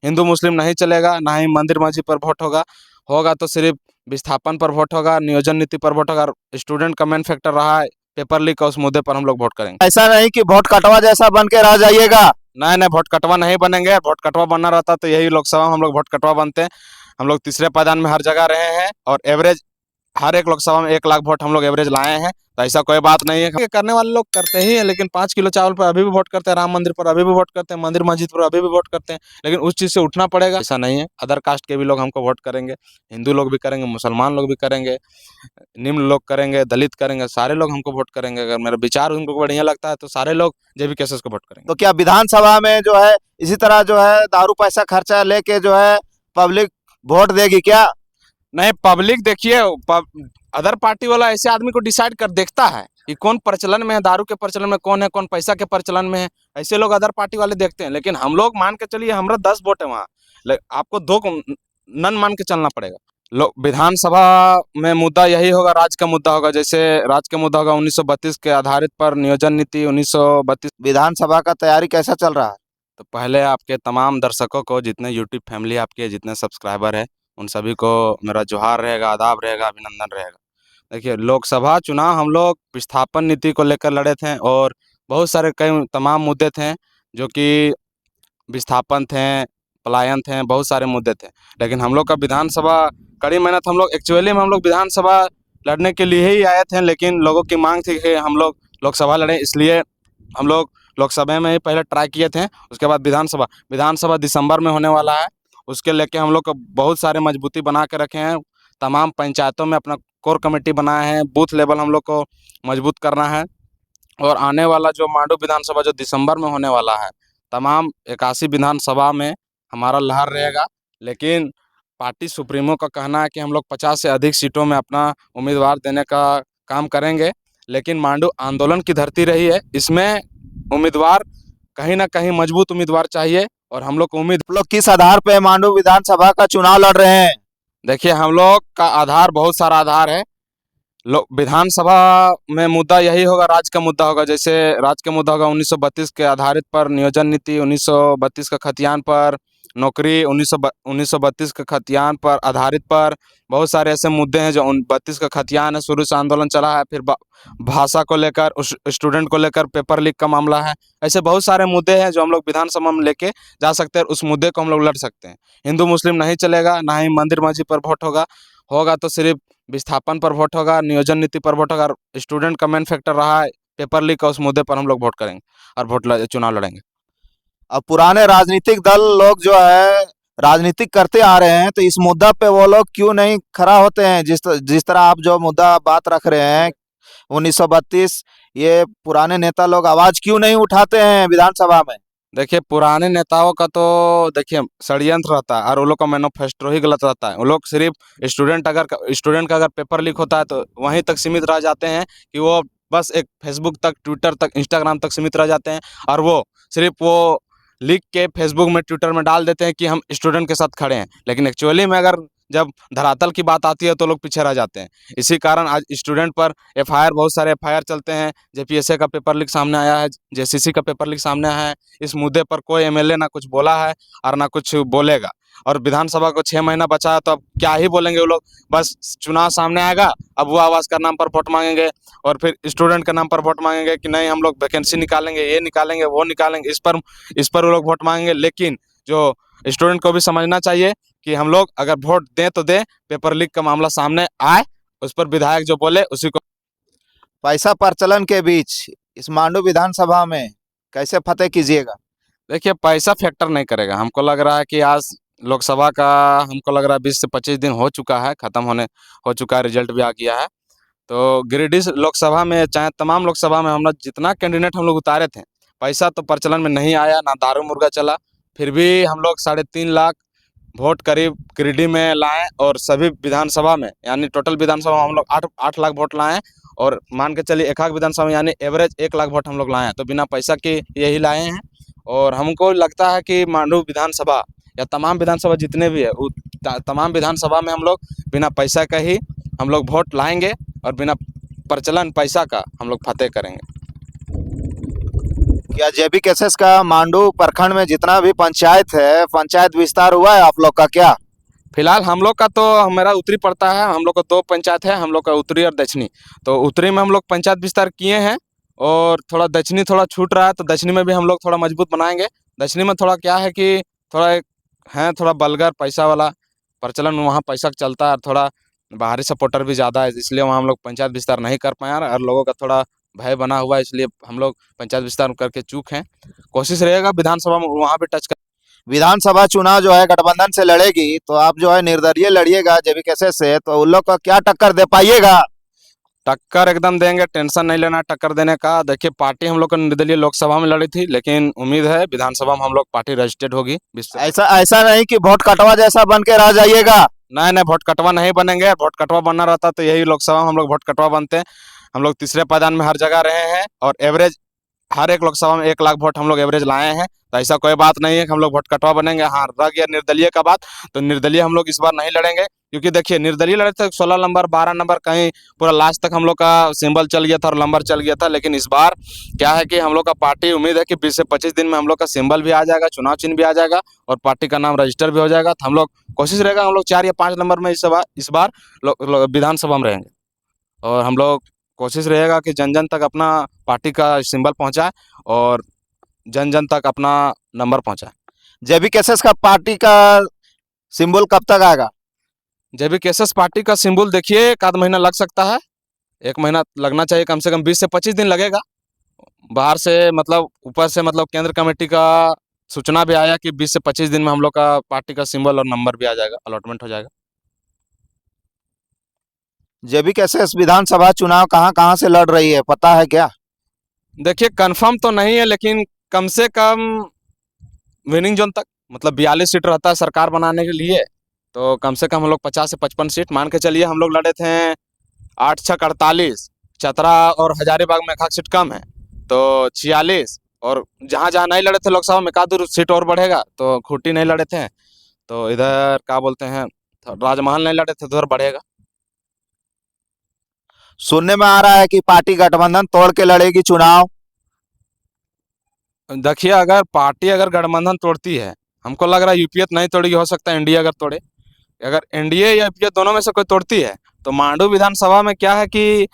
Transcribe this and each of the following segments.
हिंदू मुस्लिम नहीं चलेगा, ना ही मंदिर मस्जिद पर वोट होगा। होगा तो सिर्फ विस्थापन पर वोट होगा, नियोजन नीति पर वोट होगा। स्टूडेंट का मेन फैक्टर रहा है पेपर लीक का, उस मुद्दे पर हम लोग वोट करेंगे। ऐसा नहीं कि वोट कटवा जैसा बन के रह जाइएगा। नहीं नहीं, वोट कटवा नहीं बनेंगे। वोट कटवा बनना रहता तो यही लोकसभा में हम लोग वोट कटवा बनते हैं। हम लोग तीसरे पायदान में हर जगह रहे हैं और एवरेज हर एक लोकसभा में 1 लाख वोट हम लोग एवरेज लाए हैं। तो ऐसा कोई बात नहीं है। करने वाले लोग करते ही है, लेकिन 5 किलो चावल पर अभी भी वोट करते हैं, राम मंदिर पर अभी भी वोट करते हैं, मंदिर मस्जिद पर अभी भी वोट करते हैं। लेकिन उस चीज़ से उठना पड़ेगा, ऐसा नहीं है। अदर कास्ट के भी लोग हमको वोट करेंगे, हिंदू लोग भी करेंगे, मुसलमान लोग भी करेंगे, निम्न लोग करेंगे, दलित करेंगे, सारे लोग हमको वोट करेंगे। अगर मेरा विचार उनको बढ़िया लगता है तो सारे लोग जेबी केसेस को वोट करेंगे। तो क्या विधानसभा में जो है इसी तरह जो है दारू पैसा खर्चा लेके जो है पब्लिक वोट देगी क्या? नहीं, पब्लिक देखिए, अदर पार्टी वाला ऐसे आदमी को डिसाइड कर देखता है कि कौन प्रचलन में है, दारू के प्रचलन में कौन है, कौन पैसा के प्रचलन में है। ऐसे लोग अदर पार्टी वाले देखते हैं। लेकिन हम लोग मान के चलिए हमारा 10 वोट है वहाँ, आपको 2 नन मान के चलना पड़ेगा। लोग विधानसभा में मुद्दा यही होगा, राज्य का मुद्दा होगा। जैसे राज्य का मुद्दा होगा 1932 के आधारित पर नियोजन नीति 1932। विधानसभा का तैयारी कैसा चल रहा है? तो पहले आपके तमाम दर्शकों को, जितने यूट्यूब फैमिली आपके जितने सब्सक्राइबर है, उन सभी को मेरा जोहार रहेगा, आदाब रहेगा, अभिनंदन रहेगा। देखिए, लोकसभा चुनाव हम लोग विस्थापन नीति को लेकर लड़े थे और बहुत सारे कई तमाम मुद्दे थे जो कि विस्थापन थे, पलायन थे, बहुत सारे मुद्दे थे। लेकिन हम लोग का विधानसभा कड़ी मेहनत, हम लोग एक्चुअली में हम लोग विधानसभा लड़ने के लिए ही आए थे। लेकिन लोगों की मांग थी कि हम लोग लोकसभा लड़ें, इसलिए हम लोग लोकसभा में ही पहले ट्राई किए थे। उसके बाद विधानसभा दिसंबर में होने वाला है। उसके लेके हम लोग को बहुत सारे मजबूती बना के रखे हैं। तमाम पंचायतों में अपना कोर कमेटी बनाए हैं, बूथ लेवल हम लोग को मजबूत करना है। और आने वाला जो मांडू विधानसभा जो दिसंबर में होने वाला है, तमाम 81 विधानसभा में हमारा लहर रहेगा। लेकिन पार्टी सुप्रीमो का कहना है कि हम लोग 50 से अधिक सीटों में अपना उम्मीदवार देने का काम करेंगे। लेकिन मांडू आंदोलन की धरती रही है, इसमें उम्मीदवार कहीं ना कहीं मजबूत उम्मीदवार चाहिए। और हम लोग को उम्मीद, आप लोग किस आधार पे मांडू विधानसभा का चुनाव लड़ रहे हैं? देखिए, हम लोग का आधार बहुत सारा आधार है। विधानसभा में मुद्दा यही होगा, राज्य का मुद्दा होगा। जैसे राज्य का मुद्दा होगा 1932 के आधारित पर नियोजन नीति 1932 का खतियान पर नौकरी 1932 के खतियान पर आधारित पर बहुत सारे ऐसे मुद्दे हैं जो 32 का खतियान है, शुरू से आंदोलन चला है। फिर भाषा को लेकर, स्टूडेंट को लेकर पेपर लीक का मामला है। ऐसे बहुत सारे मुद्दे हैं जो हम लोग विधानसभा में लेके जा सकते हैं। उस मुद्दे को हम लोग लड़ सकते हैं। हिंदू मुस्लिम नहीं चलेगा, ना ही मंदिर मस्जिद पर वोट होगा। होगा तो सिर्फ विस्थापन पर वोट होगा, नियोजन नीति पर वोट होगा। स्टूडेंट का मेन फैक्टर रहा है पेपर लीक का, उस मुद्दे पर हम लोग वोट करेंगे और चुनाव लड़ेंगे। अब पुराने राजनीतिक दल लोग जो है राजनीतिक करते आ रहे हैं, तो इस मुद्दा पे वो लोग क्यों नहीं खड़ा होते हैं? जिस तरह आप जो मुद्दा बात रख रहे हैं 1932, ये पुराने नेता लोग आवाज क्यों नहीं उठाते हैं विधानसभा में? देखिए, पुराने नेताओं का तो देखिए षड्यंत्र रहता है और वो लोग का मैनिफेस्टो ही गलत रहता है। वो लोग सिर्फ स्टूडेंट का अगर पेपर लीक होता है तो वहीं तक सीमित रह जाते हैं कि वो बस एक फेसबुक तक, ट्विटर तक, इंस्टाग्राम तक सीमित रह जाते हैं। और वो सिर्फ वो लिख के फेसबुक में, ट्विटर में डाल देते हैं कि हम स्टूडेंट के साथ खड़े हैं। लेकिन एक्चुअली में अगर जब धरातल की बात आती है तो लोग पीछे रह जाते हैं। इसी कारण आज स्टूडेंट पर एफआईआर, बहुत सारे एफआईआर चलते हैं। जेपीएससी का पेपर लीक सामने आया है, जेसीसी का पेपर लीक सामने आया है। इस मुद्दे पर कोई एमएलए ना कुछ बोला है और ना कुछ बोलेगा। और विधानसभा को 6 महीना बचा है तो अब क्या ही बोलेंगे वो लोग। बस चुनाव सामने आएगा, अब वो आवास का नाम पर वोट मांगेंगे और फिर स्टूडेंट के नाम पर वोट मांगेंगे कि नहीं हम लोग वैकेंसी निकालेंगे, ये निकालेंगे, वो निकालेंगे। इस पर वो लोग वोट मांगेंगे। लेकिन जो स्टूडेंट को भी समझना चाहिए कि हम लोग अगर वोट दें तो दें, पेपर लीक का मामला सामने आए, उस पर विधायक जो बोले उसी को। पैसा प्रचलन के बीच इस मांडू विधानसभा में कैसे फतेह कीजिएगा? देखिए, पैसा फैक्टर नहीं करेगा। हमको लग रहा है कि आज लोकसभा का, हमको लग रहा है 20 से 25 दिन हो चुका है, हो चुका है, रिजल्ट भी आ गया है। तो गिरिडीह लोकसभा में, चाहे तमाम लोकसभा में, हम लोग जितना कैंडिडेट हम लोग उतारे थे, पैसा तो प्रचलन में नहीं आया, ना दारू मुर्गा चला। फिर भी हम लोग 3.5 लाख वोट करीब गिरिडीह में लाए और सभी विधानसभा में, यानी टोटल विधानसभा में हम लोग 8 लाख वोट लाए। और मान के चलिए एक विधानसभा में यानी एवरेज 1 लाख वोट हम लोग लाए हैं। तो बिना पैसा के यही लाए हैं। और हमको लगता है कि मांडू विधानसभा या तमाम विधानसभा जितने भी है, तमाम विधानसभा में हम लोग बिना पैसा का ही हम लोग वोट लाएंगे और बिना प्रचलन पैसा का हम लोग फतेह करेंगे। क्या जेबी केसेस का मांडू प्रखंड में जितना भी पंचायत है, पंचायत विस्तार हुआ है आप लोग का क्या? फिलहाल हम लोग का तो हमारा उत्तरी पड़ता है, हम लोग का 2 पंचायत है, हम लोग का उत्तरी और दक्षिणी। तो उत्तरी में हम लोग पंचायत विस्तार किए हैं और थोड़ा दक्षिणी थोड़ा छूट रहा है, तो दक्षिणी में भी हम लोग थोड़ा मजबूत बनाएँगे। दक्षिणी में थोड़ा क्या है कि थोड़ा एक है थोड़ा बलगर पैसा वाला प्रचलन, वहाँ पैसा चलता है और थोड़ा बाहरी सपोर्टर भी ज़्यादा है, इसलिए वहाँ हम लोग पंचायत विस्तार नहीं कर पाए और लोगों का थोड़ा भय बना हुआ है, इसलिए हम लोग पंचायत विस्तार करके चूक हैं। कोशिश रहेगा विधानसभा में वहाँ भी टच कर। विधानसभा चुनाव जो है गठबंधन से लड़ेगी, तो आप जो है निर्दलीय लड़िएगा जेबी केसेस से, तो उन लोग का क्या टक्कर दे पाइएगा? टक्कर एकदम देंगे, टेंशन नहीं लेना टक्कर देने का। देखिए पार्टी हम लोग का निर्दलीय लोकसभा में लड़ी थी, लेकिन उम्मीद है विधानसभा में हम लोग पार्टी रजिस्टर्ड होगी। ऐसा ऐसा नहीं कि वोट कटवा जैसा बन के रह जाइएगा। नहीं नहीं, वोट कटवा नहीं बनेंगे। वोट कटवा बनना रहता तो यही लोकसभा में हम लोग वोट कटवा बनते हैं। हम लोग तीसरे पायदान में हर जगह रहे हैं और एवरेज हर एक लोकसभा में 1 लाख वोट हम लोग एवरेज लाए हैं, तो ऐसा कोई बात नहीं है कि हम लोग वोट कटवा बनेंगे। हाँ, रह गया निर्दलीय का बात, तो निर्दलीय हम लोग इस बार नहीं लड़ेंगे, क्योंकि देखिए निर्दलीय लड़े थे 16 नंबर 12 नंबर कहीं पूरा लास्ट तक हम लोग का सिंबल चल गया था और नंबर चल गया था। लेकिन इस बार क्या है कि हम लोग का पार्टी उम्मीद है कि 20 से 25 दिन में हम लोग का सिंबल भी आ जाएगा, चुनाव चिन्ह भी आ जाएगा और पार्टी का नाम रजिस्टर भी हो जाएगा। तो हम लोग कोशिश रहेगा हम लोग 4 या 5 नंबर में इस बार विधानसभा में रहेंगे और हम लोग कोशिश रहेगा कि जन जन तक अपना पार्टी का सिंबल पहुंचाए और जन जन तक अपना नंबर पहुंचाए। जेबी केसेस का पार्टी का सिंबल कब तक आएगा? जब भी केसेस पार्टी का सिंबल देखिए 1 आध महीना लग सकता है, 1 महीना लगना चाहिए, कम से कम 20 से 25 दिन लगेगा। बाहर से मतलब ऊपर से मतलब केंद्र कमेटी का सूचना भी आया कि 20 से 25 दिन में हम लोग का पार्टी का सिंबल और नंबर भी आ जाएगा, अलॉटमेंट हो जाएगा। जेबी केसेस विधानसभा चुनाव कहाँ कहाँ से लड़ रही है, पता है क्या? देखिए कंफर्म तो नहीं है, लेकिन कम से कम विनिंग जोन तक मतलब 42 सीट रहता है सरकार बनाने के लिए, तो कम से कम हम लोग 50 से 55 सीट मान के चलिए। हम लोग लड़े थे 8 छक 48, चतरा और हजारीबाग में 1 सीट कम है तो 46, और जहाँ जहाँ नहीं लड़े थे लोकसभा में 1 सीट और बढ़ेगा, तो खूंटी नहीं लड़े थे तो इधर क्या बोलते हैं राजमहल नहीं लड़े थे तो उधर बढ़ेगा। सुनने में आ रहा है कि पार्टी गठबंधन तोड़ के लड़ेगी चुनाव। देखिए अगर पार्टी अगर गठबंधन तोड़ती है, हमको लग रहा है यूपीए तो नहीं तोड़ेगी, हो सकता है एनडीए अगर तोड़े। अगर एनडीए या यूपीए दोनों में से कोई तोड़ती है तो मांडू विधानसभा में क्या है कि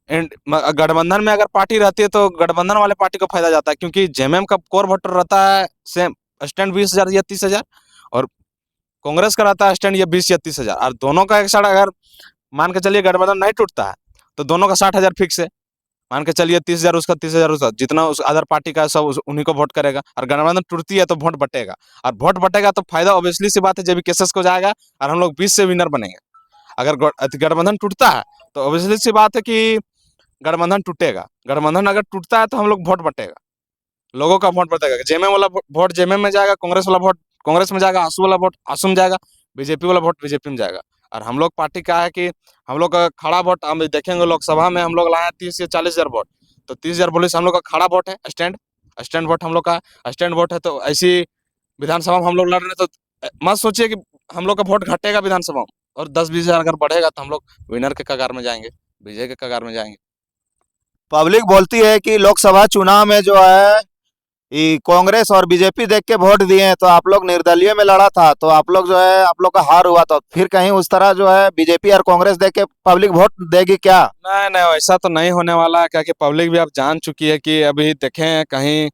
गठबंधन में अगर पार्टी रहती है तो गठबंधन वाले पार्टी को फायदा जाता है, क्योंकि जेएमएम का कोर वोटर रहता है सेम स्टैंड 20,000 या 30,000 और कांग्रेस का रहता है स्टैंड ये 20 या 30,000, और दोनों का एक साथ अगर मान के चलिए गठबंधन नहीं टूटता है तो दोनों का 60,000 फिक्स है। मान के चलिए 30,000 उसका 30,000 उसका, जितना उस अदर पार्टी का सब उन्हीं को वोट करेगा, और गठबंधन टूटती है तो वोट बटेगा, और वोट बटेगा तो फायदा ऑब्वियसली सी बात है जेबी केसेस को जाएगा और हम लोग 20 से विनर बनेंगे। अगर गठबंधन टूटता है तो ऑब्वियसली सी बात है कि गठबंधन टूटेगा, गठबंधन अगर टूटता है तो हम लोग वोट बटेगा, लोगों का वोट बटेगा, जेएमएम वाला वोट जेएमएम में जाएगा, कांग्रेस वाला वोट कांग्रेस में जाएगा, आसू वाला वोट आसू में जाएगा, बीजेपी वाला वोट बीजेपी में जाएगा। और हम लोग पार्टी का है कि हम लोग का खड़ा वोट हम देखेंगे लोकसभा में हम लोग लाए 30 या 40,000 वोट, तो 30,000 बोले हम लोग का खड़ा वोट है, स्टैंड स्टैंड वोट हम लोग का स्टैंड वोट है। तो ऐसी विधानसभा में हम लोग लड़ रहे हैं, तो मत सोचिए कि हम लोग का वोट घटेगा विधानसभा में, और 10-20,000 अगर बढ़ेगा तो हम लोग विनर के कगार में जाएंगे, विजय के कगार में जाएंगे। पब्लिक बोलती है कि लोकसभा चुनाव में जो है ये कांग्रेस और बीजेपी देख के वोट दिए हैं, तो आप लोग निर्दलीय में लड़ा था तो आप लोग जो है आप लोग का हार हुआ, तो फिर कहीं उस तरह जो है बीजेपी और कांग्रेस देख के पब्लिक वोट देगी क्या? नहीं नहीं, ऐसा तो नहीं होने वाला है, क्या कि पब्लिक भी अब जान चुकी है कि अभी देखें कहीं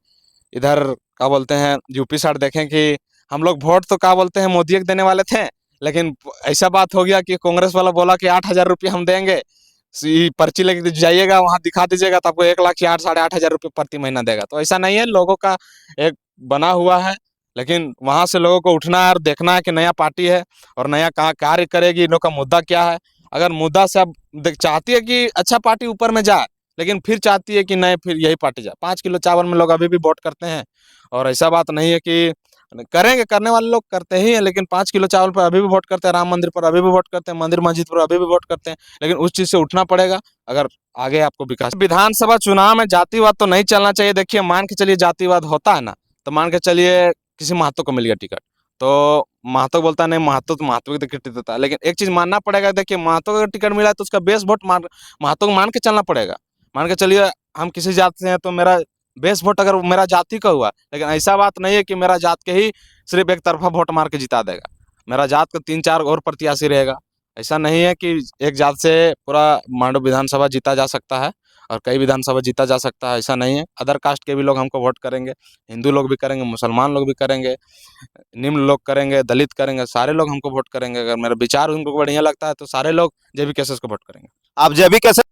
इधर क्या बोलते हैं यूपी साइड देखें कि हम लोग वोट तो क्या बोलते हैं मोदी को देने वाले थे, लेकिन ऐसा बात हो गया कि कांग्रेस वाला बोला कि 8,000 रुपये हम देंगे, पर्ची लेके जाइएगा वहां दिखा दीजिएगा तो आपको 1 लाख या 8-8,500 रुपये प्रति महीना देगा। तो ऐसा नहीं है, लोगों का एक बना हुआ है, लेकिन वहां से लोगों को उठना है और देखना है कि नया पार्टी है और नया कहाँ कार्य करेगी, इन लोग का मुद्दा क्या है। अगर मुद्दा से अब चाहती है कि अच्छा पार्टी ऊपर में जाए, लेकिन फिर चाहती है कि नहीं फिर यही पार्टी जाए। 5 किलो चावल में लोग अभी भी वोट करते हैं, और ऐसा बात नहीं है कि करेंगे, करने वाले लोग करते ही हैं, लेकिन 5 किलो चावल पर अभी भी वोट करते हैं, राम मंदिर पर अभी भी वोट करते हैं, मंदिर मस्जिद पर अभी भी वोट करते हैं। लेकिन उस चीज से उठना पड़ेगा अगर आगे आपको विकास। विधानसभा चुनाव में जातिवाद तो नहीं चलना चाहिए। देखिए मान के चलिए जातिवाद होता है ना, तो मान के चलिए किसी महतो को मिल गया टिकट, तो महतो बोलता है नहीं महतो तो महतो की टिकट देता है, लेकिन एक चीज मानना पड़ेगा, देखिए महतो का टिकट मिला है तो उसका बेस वोट महतो को मान के चलना पड़ेगा। मान के चलिए हम किसी जात से हैं तो मेरा बेस वोट अगर मेरा जाति का हुआ, लेकिन ऐसा बात नहीं है कि मेरा जात के ही सिर्फ एक तरफा वोट मार के जिता देगा। मेरा जात का 3-4 और प्रत्याशी रहेगा। ऐसा नहीं है कि एक जात से पूरा मांडू विधानसभा जीता जा सकता है और कई विधानसभा जीता जा सकता है, ऐसा नहीं है। अदर कास्ट के भी लोग हमको वोट करेंगे, हिंदू लोग भी करेंगे, मुसलमान लोग भी करेंगे, निम्न लोग करेंगे, दलित करेंगे, सारे लोग हमको वोट करेंगे। अगर मेरा विचार उनको बढ़िया लगता है तो सारे लोग जेबी केसेस को वोट करेंगे। आप जब भी कैसे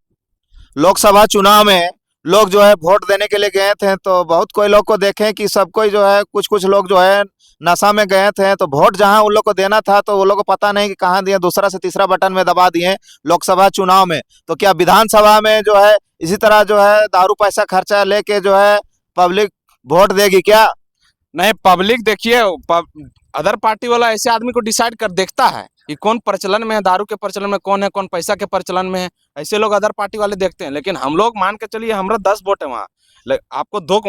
लोकसभा चुनाव में लोग जो है वोट देने के लिए गए थे, तो बहुत कोई लोग को देखें कि सब कोई जो है, कुछ कुछ लोग जो है नशा में गए थे, तो वोट जहां उन लोग को देना था तो वो लोग को पता नहीं कि कहाँ दिए, दूसरा से तीसरा बटन में दबा दिए लोकसभा चुनाव में। तो क्या विधानसभा में जो है इसी तरह जो है दारू पैसा खर्चा लेके जो है पब्लिक वोट देगी क्या? नहीं, पब्लिक देखिए, अदर पार्टी वाला ऐसे आदमी को डिसाइड कर देखता है कि कौन प्रचलन में है, दारू के प्रचलन में कौन है, कौन पैसा के प्रचलन में है, ऐसे लोग अदर पार्टी वाले देखते हैं। लेकिन हम लोग मान के चलिए हमारा 10 वोट है वहाँ, आपको 2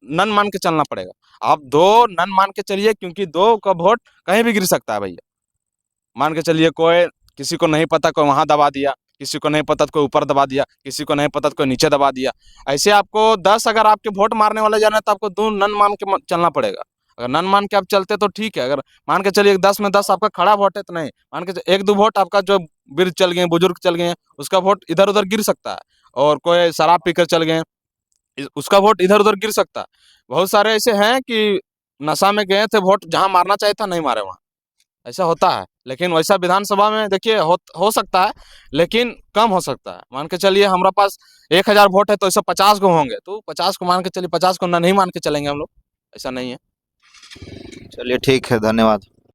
नन मान के चलना पड़ेगा। आप 2 नन मान के चलिए, क्योंकि 2 का वोट कहीं भी गिर सकता है भैया। मान के चलिए कोई, किसी को नहीं पता कोई वहां दबा दिया, किसी को नहीं पता तो कोई ऊपर दबा दिया, किसी को नहीं पता तो कोई नीचे दबा दिया। ऐसे आपको 10 अगर आपके वोट मारने वाले जाना है तो आपको 2 नन मान के चलना पड़ेगा। अगर नन मान के आप चलते तो ठीक है, अगर मान के चलिए 10 में 10 आपका खड़ा वोट है तो नहीं, मान के 1-2 वोट आपका जो वृद्ध चल गए, बुजुर्ग चल गए, उसका वोट इधर उधर गिर सकता है। और कोई शराब पीकर चल गए, उसका वोट इधर उधर गिर सकता है। बहुत सारे ऐसे हैं कि नशा में गए थे, वोट जहां मारना चाहिए था नहीं मारे वहां, ऐसा होता है। लेकिन वैसा विधानसभा में देखिए हो सकता है, लेकिन कम हो सकता है। मान के चलिए हमारा पास 1000 वोट है तो ऐसा 50 को होंगे, तो 50 को मान के चलिए, 50 को ना नहीं मान के चलेंगे हम लोग, ऐसा नहीं है। चलिए ठीक है, धन्यवाद।